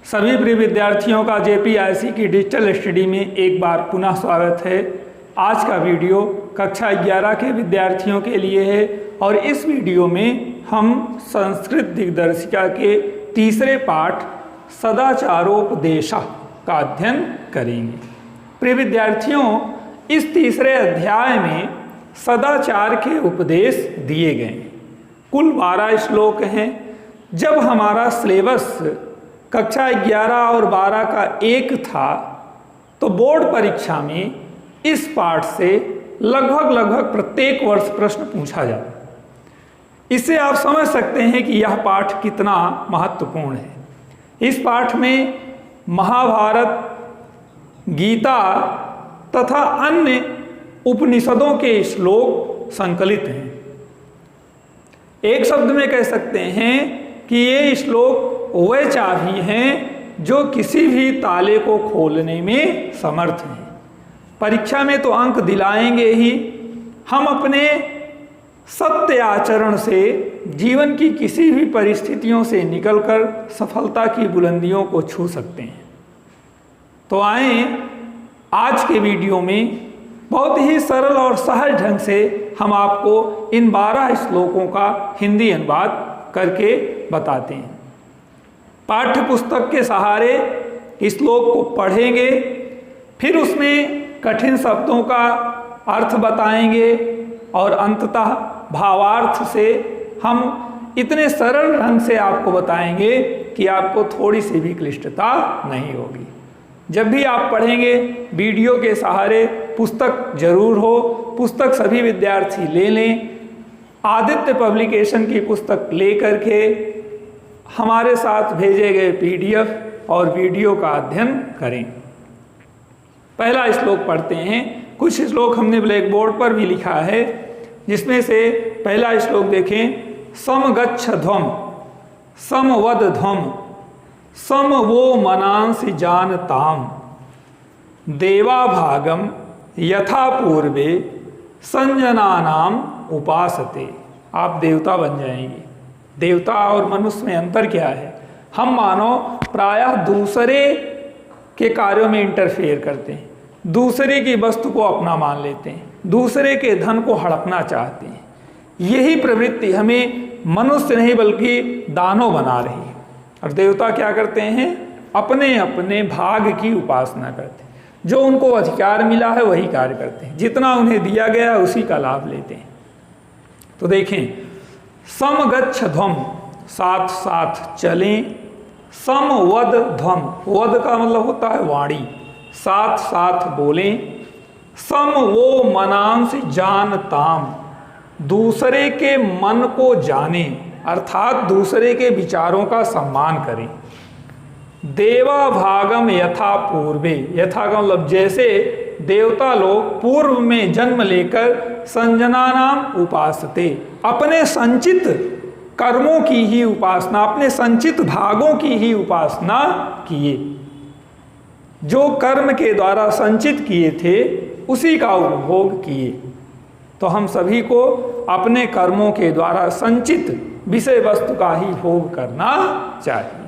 सभी प्रिय विद्यार्थियों का जेपीआईसी की डिजिटल स्टडी में एक बार पुनः स्वागत है। आज का वीडियो कक्षा 11 के विद्यार्थियों के लिए है और इस वीडियो में हम संस्कृत दिग्दर्शिका के तीसरे पाठ सदाचारोपदेशः का अध्ययन करेंगे। प्रिय विद्यार्थियों, इस तीसरे अध्याय में सदाचार के उपदेश दिए गए हैं। कुल 12 श्लोक हैं। जब हमारा सिलेबस कक्षा 11 और 12 का एक था तो बोर्ड परीक्षा में इस पाठ से लगभग प्रत्येक वर्ष प्रश्न पूछा जाता। इससे आप समझ सकते हैं कि यह पाठ कितना महत्वपूर्ण है। इस पाठ में महाभारत, गीता तथा अन्य उपनिषदों के श्लोक संकलित हैं। एक शब्द में कह सकते हैं कि ये श्लोक वह चाबी हैं जो किसी भी ताले को खोलने में समर्थ हैं। परीक्षा में तो अंक दिलाएंगे ही, हम अपने सत्य आचरण से जीवन की किसी भी परिस्थितियों से निकलकर सफलता की बुलंदियों को छू सकते हैं। तो आए आज के वीडियो में बहुत ही सरल और सहज ढंग से हम आपको इन 12 श्लोकों का हिंदी अनुवाद करके बताते हैं। पाठ्य पुस्तक के सहारे श्लोक को पढ़ेंगे, फिर उसमें कठिन शब्दों का अर्थ बताएंगे और अंततः भावार्थ से हम इतने सरल ढंग से आपको बताएंगे कि आपको थोड़ी सी भी क्लिष्टता नहीं होगी। जब भी आप पढ़ेंगे वीडियो के सहारे पुस्तक जरूर हो, पुस्तक सभी विद्यार्थी ले लें। आदित्य पब्लिकेशन की पुस्तक ले करके हमारे साथ भेजे गए पीडीएफ और वीडियो का अध्ययन करें। पहला श्लोक पढ़ते हैं। कुछ श्लोक हमने ब्लैक बोर्ड पर भी लिखा है, जिसमें से पहला श्लोक देखें। समगच्छध्वम समवदध्वम सम वो मनांसि जानताम देवाभागम यथा पूर्वे संजनानाम उपासते। आप देवता बन जाएंगे। देवता और मनुष्य में अंतर क्या है? हम मानव प्रायः दूसरे के कार्यों में इंटरफेयर करते हैं, दूसरे की वस्तु को अपना मान लेते हैं, दूसरे के धन को हड़पना चाहते हैं। यही प्रवृत्ति हमें मनुष्य नहीं बल्कि दानव बना रही है। और देवता क्या करते हैं? अपने अपने भाग की उपासना करते हैं। जो उनको अधिकार मिला है वही कार्य करते हैं, जितना उन्हें दिया गया उसी का लाभ लेते हैं। तो देखें, समगच्छध्वम साथ साथ चलें, समवदध्वम वद का मतलब होता है वाणी, साथ साथ बोलें, सम वो मनांसि जानताम दूसरे के मन को जाने, अर्थात दूसरे के विचारों का सम्मान करें। देवा भागम यथा पूर्वे, यथा का मतलब जैसे देवता लोग पूर्व में जन्म लेकर संजना नाम उपासते, अपने संचित कर्मों की ही उपासना, अपने संचित भागों की ही उपासना किए। जो कर्म के द्वारा संचित किए थे उसी का उपभोग किए। तो हम सभी को अपने कर्मों के द्वारा संचित विषय वस्तु का ही भोग करना चाहिए।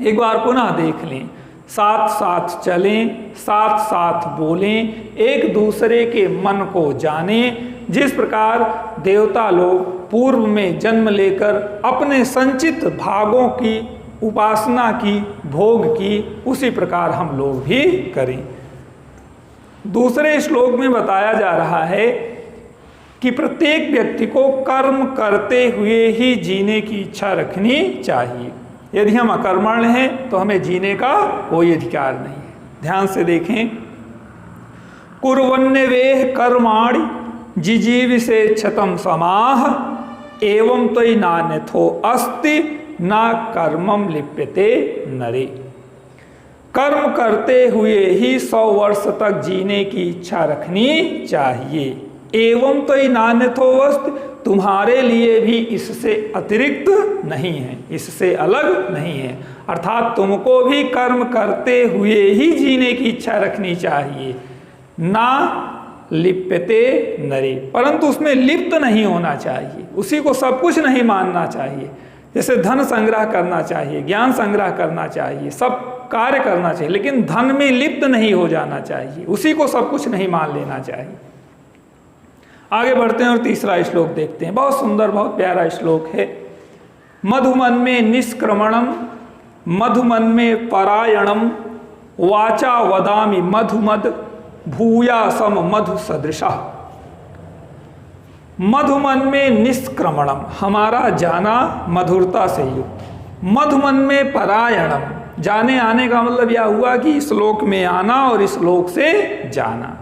एक बार पुनः देख लें। साथ साथ चलें, साथ साथ बोलें, एक दूसरे के मन को जानें। जिस प्रकार देवता लोग पूर्व में जन्म लेकर अपने संचित भागों की उपासना की, भोग की, उसी प्रकार हम लोग भी करें। दूसरे श्लोक में बताया जा रहा है कि प्रत्येक व्यक्ति को कर्म करते हुए ही जीने की इच्छा रखनी चाहिए। यदि हम अकर्मण्य हैं तो हमें जीने का कोई अधिकार नहीं है। ध्यान से देखें। कुर्वन्यवेह कर्माणि जिजीविषे क्षतम समाह एवं तोय नान्यथो अस्ति ना कर्मम लिप्यते नरे। कर्म करते हुए ही 100 वर्ष तक जीने की इच्छा रखनी चाहिए। एवं तोय नान्यथो अस्ति, तुम्हारे लिए भी इससे अतिरिक्त नहीं है, इससे अलग नहीं है। अर्थात तुमको भी कर्म करते हुए ही जीने की इच्छा रखनी चाहिए। ना लिप्यते नरे, परंतु उसमें लिप्त नहीं होना चाहिए, उसी को सब कुछ नहीं मानना चाहिए। जैसे धन संग्रह करना चाहिए, ज्ञान संग्रह करना चाहिए, सब कार्य करना चाहिए, लेकिन धन में लिप्त नहीं हो जाना चाहिए, उसी को सब कुछ नहीं मान लेना चाहिए। आगे बढ़ते हैं और तीसरा श्लोक देखते हैं। बहुत सुंदर, बहुत प्यारा श्लोक है। मधुमन में निष्क्रमणम मधुमन में परायणम वाचा वदामि मधुमद भूयासम मधु सदृशा। मधुमन में निष्क्रमणम, हमारा जाना मधुरता से युक्त। मधुमन में परायणम, जाने आने का मतलब यह हुआ कि इस लोक में आना और इस लोक से जाना।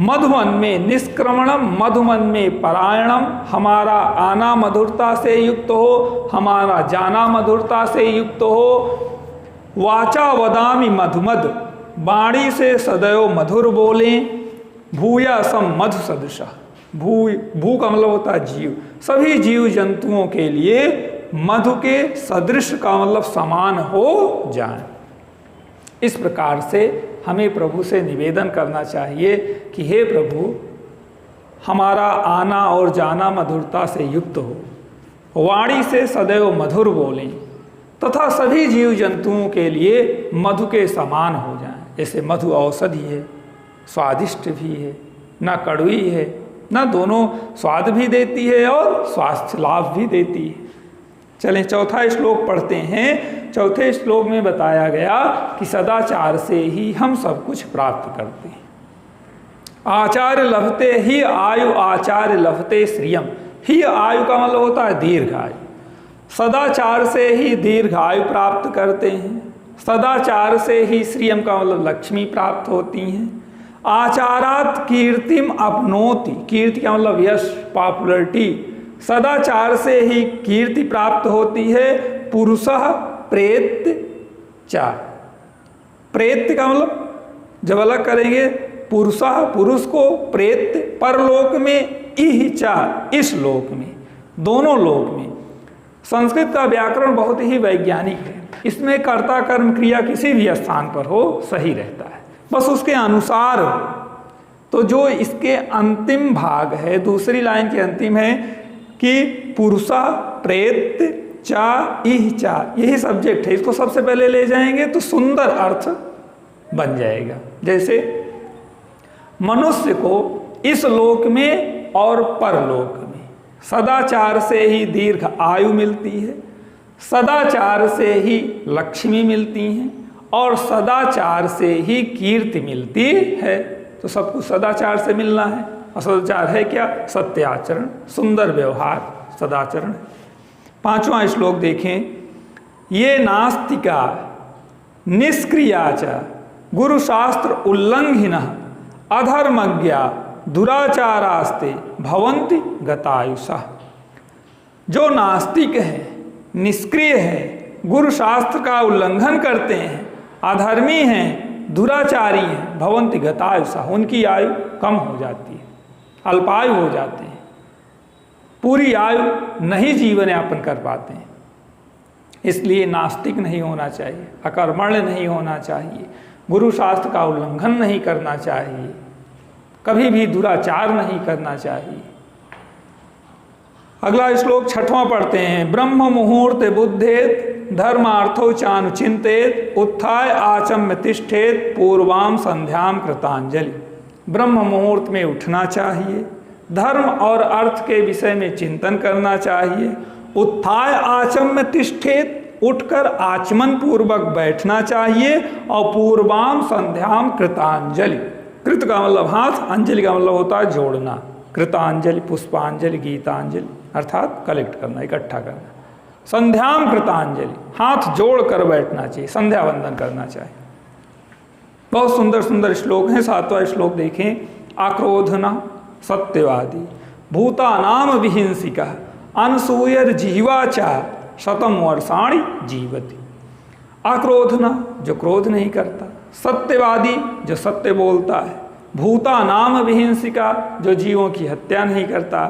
मधुमन में निष्क्रमणम मधुमन में परायणम, हमारा आना मधुरता से युक्त हो, हमारा जाना मधुरता से युक्त हो। वाचा वदामि मधुमद, वाणी से सदैव मधुर बोलें। भूयासम मधु सदृशा, भू का मतलब होता है जीव, सभी जीव जंतुओं के लिए मधु के सदृश का मतलब समान हो जाए। इस प्रकार से हमें प्रभु से निवेदन करना चाहिए कि हे प्रभु, हमारा आना और जाना मधुरता से युक्त हो, वाणी से सदैव मधुर बोलें तथा सभी जीव जंतुओं के लिए मधु के समान हो जाएं। जैसे मधु औषधि है, स्वादिष्ट भी है, न कड़वी है, न दोनों स्वाद भी देती है और स्वास्थ्य लाभ भी देती है। चलें चौथा श्लोक पढ़ते हैं। चौथे श्लोक में बताया गया कि सदाचार से ही हम सब कुछ प्राप्त करते हैं। आचार्य लभते ही आयु, आचार्य लभते श्रियम। ही आयु का मतलब होता है दीर्घ आयु। सदाचार से ही दीर्घ आयु प्राप्त करते हैं। सदाचार से ही श्रियम का मतलब लक्ष्मी प्राप्त होती हैं। आचारात कीर्तिम अपनोति, कीर्ति का मतलब यश, पॉपुलरिटी। सदाचार से ही कीर्ति प्राप्त होती है। पुरुषः प्रेत्य चा, प्रेत्य का मतलब जब अलग करेंगे, पुरुषः पुरुष को, प्रेत्य परलोक में, इह चा इस लोक में, दोनों लोक में। संस्कृत का व्याकरण बहुत ही वैज्ञानिक है, इसमें कर्ता कर्म क्रिया किसी भी स्थान पर हो सही रहता है, बस उसके अनुसार हो। तो जो इसके अंतिम भाग है, दूसरी लाइन के अंतिम है कि पुरुषा प्रेत्य चा इह चा, यही सब्जेक्ट है, इसको सबसे पहले ले जाएंगे तो सुंदर अर्थ बन जाएगा। जैसे मनुष्य को इस लोक में और परलोक में सदाचार से ही दीर्घ आयु मिलती है, सदाचार से ही लक्ष्मी मिलती हैं और सदाचार से ही कीर्ति मिलती है। तो सब कुछ सदाचार से मिलना है, और सदाचार है क्या? सत्य आचरण, सुंदर व्यवहार सदाचरण है। पांचवा श्लोक देखें। ये नास्तिका निष्क्रियाच गुरुशास्त्र उल्लंघिनः अधर्मज्ञा दुराचारास्ते भवन्ति गतायुषा। जो नास्तिक है, निष्क्रिय है, गुरु शास्त्र का उल्लंघन करते हैं, अधर्मी हैं, दुराचारी हैं, भवन्ति गतायुषा, उनकी आयु कम हो जाती है, अल्पायु हो जाते हैं, पूरी आयु नहीं जीवन यापन कर पाते हैं। इसलिए नास्तिक नहीं होना चाहिए, अकर्मण्य नहीं होना चाहिए, गुरु शास्त्र का उल्लंघन नहीं करना चाहिए, कभी भी दुराचार नहीं करना चाहिए। अगला श्लोक छठवां पढ़ते हैं। ब्रह्म मुहूर्त बुद्धेत धर्मार्थो चानुचिंतेत उत्थाय आचम्य तिष्ठेत पूर्वाम संध्याम कृतांजलि। ब्रह्म मुहूर्त में उठना चाहिए, धर्म और अर्थ के विषय में चिंतन करना चाहिए। उत्थाय आचम्य तिष्ठेत, उठकर आचमन पूर्वक बैठना चाहिए। और पूर्वाम संध्याम कृतांजलि, कृत का मतलब हाथ, अंजलि का मतलब होता है जोड़ना। कृतांजलि, पुष्पांजलि, गीतांजलि अर्थात कलेक्ट करना, इकट्ठा करना। संध्याम कृतांजलि, हाथ जोड़ कर बैठना चाहिए, संध्या वंदन करना चाहिए। बहुत सुंदर सुंदर श्लोक हैं। सातवां श्लोक देखें। आक्रोधना सत्यवादी भूतानाम विहिंसिका अनसूयर जीवाचा शतम वर्षाणि जीवति। आक्रोधना, जो क्रोध नहीं करता, सत्यवादी, जो सत्य बोलता है, भूतानाम विहिंसिका, जो जीवों की हत्या नहीं करता,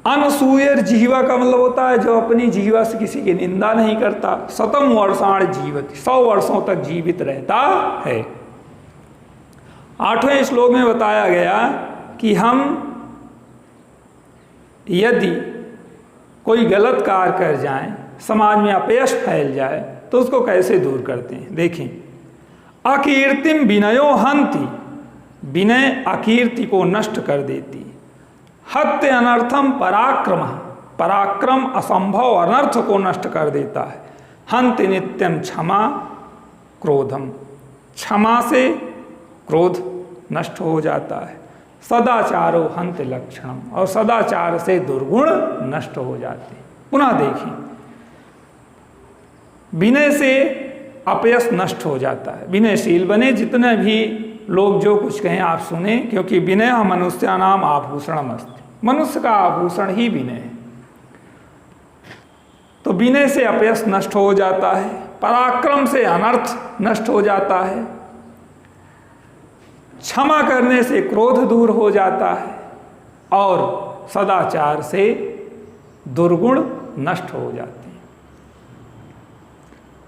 अनसूयर जीवा का मतलब होता है जो अपनी जीवा से किसी की निंदा नहीं करता, शतम वर्षाणि जीवति, 100 वर्षों तक जीवित रहता है। आठवें श्लोक में बताया गया कि हम यदि कोई गलत कार्य कर जाए, समाज में अपयश फैल जाए, तो उसको कैसे दूर करते हैं। देखें, अकीर्तिम विनयो हंति, विनय अकीर्ति को नष्ट कर देती। हत्य अनर्थम पराक्रम, पराक्रम असंभव अनर्थ को नष्ट कर देता है। हंति नित्यम क्षमा क्रोधम, क्षमा से क्रोध नष्ट हो जाता है। सदाचारो हंति लक्षणम, और सदाचार से दुर्गुण नष्ट हो जाते हैं। पुनः देखें, विनय से अपयश नष्ट हो जाता है। विनयशील बने, जितने भी लोग जो कुछ कहें आप सुने, क्योंकि विनय मनुष्यानाम आभूषणमस्ति, मनुष्य का आभूषण ही विनय है। तो विनय से अपयश नष्ट हो जाता है, पराक्रम से अनर्थ नष्ट हो जाता है, क्षमा करने से क्रोध दूर हो जाता है, और सदाचार से दुर्गुण नष्ट हो जाते हैं।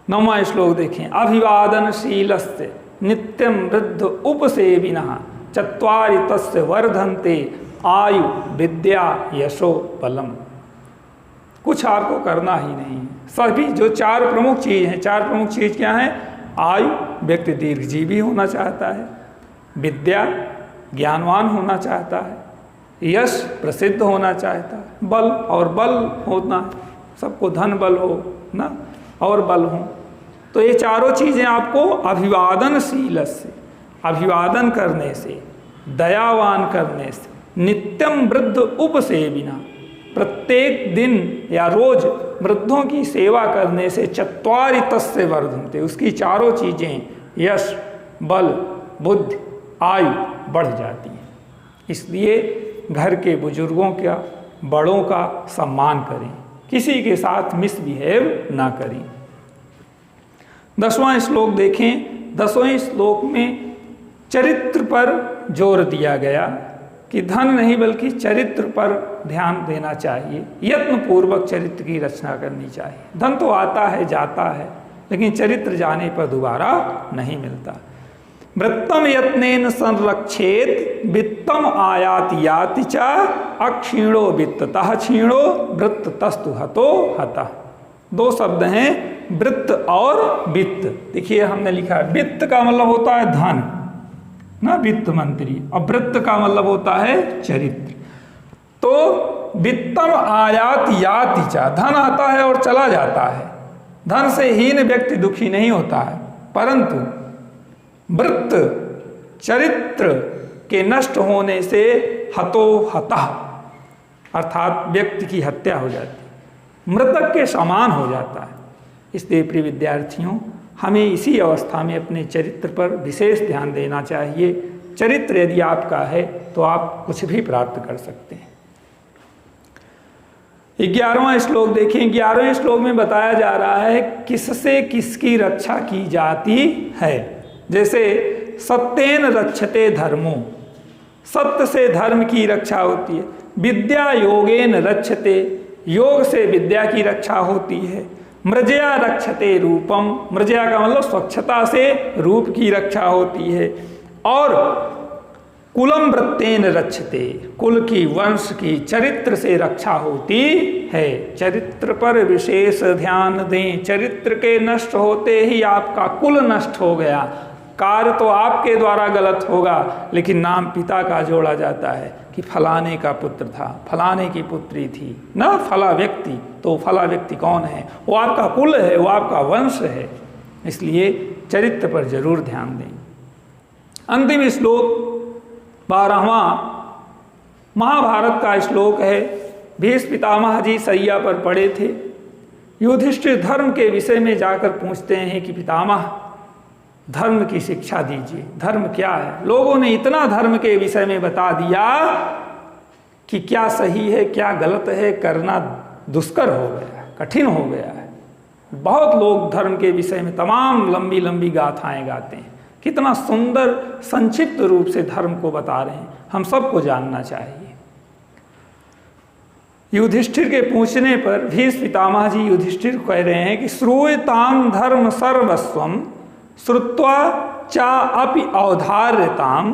9वां श्लोक देखें, अभिवादनशीलस्य नित्यं वृद्ध उपसेविनः चत्वारि तस्य वर्धन्ते आयु विद्या यशो बलम। कुछ आपको करना ही नहीं है, सभी जो चार प्रमुख चीज़ हैं, चार प्रमुख चीज़ क्या हैं? आयु, व्यक्ति दीर्घजीवी होना चाहता है, विद्या, ज्ञानवान होना चाहता है, यश, प्रसिद्ध होना चाहता है, बल, और बल होना है, सबको धन बल हो ना, और बल हो। तो ये चारों चीज़ें आपको अभिवादनशील से, अभिवादन करने से, दयावान करने से, नित्यम वृद्ध उपसेविना, प्रत्येक दिन या रोज वृद्धों की सेवा करने से, चत्वारि तस्य वर्धन्ते, उसकी चारों चीज़ें यश, बल, बुद्धि, आयु बढ़ जाती हैं। इसलिए घर के बुजुर्गों का, बड़ों का सम्मान करें, किसी के साथ मिसबिहेव ना करें। 10वां श्लोक देखें, 10वें श्लोक में चरित्र पर जोर दिया गया कि धन नहीं बल्कि चरित्र पर ध्यान देना चाहिए, यत्न पूर्वक चरित्र की रचना करनी चाहिए। धन तो आता है जाता है, लेकिन चरित्र जाने पर दोबारा नहीं मिलता। वृत्तम यत्नेन संरक्षेत वित्तम आयाति याति च अक्षीणो वित्ततः क्षीणो वृत्त तस्तु हतो हतः। दो शब्द हैं, वृत्त और वित्त। देखिए हमने लिखा है, वित्त का मतलब होता है धन ना, वित्त मंत्री, और वृत्त का मतलब होता है चरित्र। तो वित्तम आयात याति च, धन आता है और चला जाता है, धन से हीन व्यक्ति दुखी नहीं होता है, परंतु वृत्त, चरित्र के नष्ट होने से हतो हतः, अर्थात व्यक्ति की हत्या हो जाती है, मृतक के समान हो जाता है। इसलिए प्रिय विद्यार्थियों, हमें इसी अवस्था में अपने चरित्र पर विशेष ध्यान देना चाहिए। चरित्र यदि आपका है तो आप कुछ भी प्राप्त कर सकते हैं। 11वां श्लोक देखें, 11वें श्लोक में बताया जा रहा है किससे किसकी रक्षा की जाती है। जैसे सत्येन रक्षते धर्मो, सत्य से धर्म की रक्षा होती है। विद्या योगेन रक्षते, योग से विद्या की रक्षा होती है। मृजया रक्षते रूपम, मृजया का मतलब स्वच्छता से रूप की रक्षा होती है। और कुलम वृत्तेन रक्षते, कुल की, वंश की, चरित्र से रक्षा होती है। चरित्र पर विशेष ध्यान दें। चरित्र के नष्ट होते ही आपका कुल नष्ट हो गया। कार्य तो आपके द्वारा गलत होगा, लेकिन नाम पिता का जोड़ा जाता है कि फलाने का पुत्र था, फलाने की पुत्री थी ना, फला व्यक्ति। तो फला व्यक्ति कौन है? वो आपका कुल है, वो आपका वंश है। इसलिए चरित्र पर जरूर ध्यान दें। अंतिम श्लोक 12वां महाभारत का श्लोक है। भीष्म पितामह जी सैया पर पड़े थे। युधिष्ठिर धर्म के विषय में जाकर पूछते हैं कि पितामह धर्म की शिक्षा दीजिए, धर्म क्या है। लोगों ने इतना धर्म के विषय में बता दिया कि क्या सही है क्या गलत है करना दुष्कर हो गया, कठिन हो गया है। बहुत लोग धर्म के विषय में तमाम लंबी लंबी गाथाएं गाते हैं। कितना सुंदर संक्षिप्त रूप से धर्म को बता रहे हैं, हम सबको जानना चाहिए। युधिष्ठिर के पूछने पर भीष्म पितामह जी युधिष्ठिर को कह रहे हैं कि श्रूयताम धर्म सर्वस्वम श्रुत्वा चा अपि औधार्यताम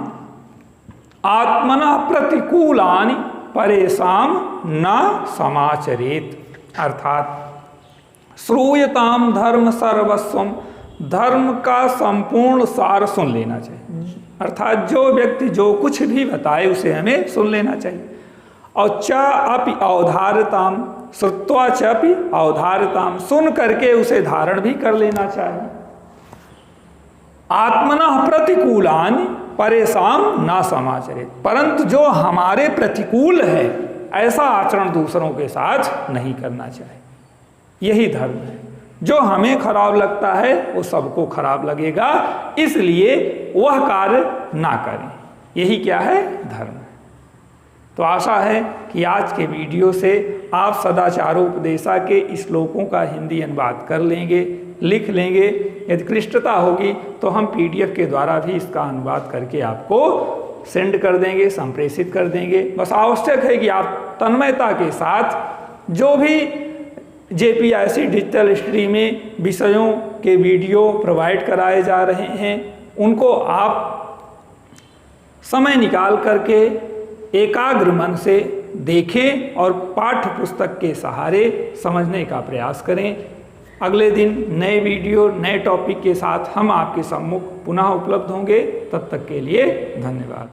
आत्मना प्रतिकूलानि परेशान न समाचरेत। अर्थात श्रूयताम धर्म सर्वस्वम, धर्म का संपूर्ण सार सुन लेना चाहिए। अर्थात जो व्यक्ति जो कुछ भी बताए उसे हमें सुन लेना चाहिए। और च अपि अवधारताम, श्रुत्वा च अपि अवधारताम, सुन करके उसे धारण भी कर लेना चाहिए। आत्मनः प्रतिकूलानि परेशान ना समाचरित, परंतु जो हमारे प्रतिकूल है ऐसा आचरण दूसरों के साथ नहीं करना चाहिए। यही धर्म है। जो हमें खराब लगता है वो सबको खराब लगेगा, इसलिए वह कार्य ना करें। यही क्या है? धर्म है। तो आशा है कि आज के वीडियो से आप सदाचारोपदेशा के श्लोकों का हिंदी अनुवाद कर लेंगे, लिख लेंगे। यदि क्लिष्टता होगी तो हम PDF के द्वारा भी इसका अनुवाद करके आपको सेंड कर देंगे, संप्रेषित कर देंगे। बस आवश्यक है कि आप तन्मयता के साथ जो भी JPIC डिजिटल स्टडी में विषयों के वीडियो प्रोवाइड कराए जा रहे हैं उनको आप समय निकाल करके एकाग्र मन से देखें और पाठ्य पुस्तक के सहारे समझने का प्रयास करें। अगले दिन नए वीडियो नए टॉपिक के साथ हम आपके सम्मुख पुनः उपलब्ध होंगे। तब तक के लिए धन्यवाद।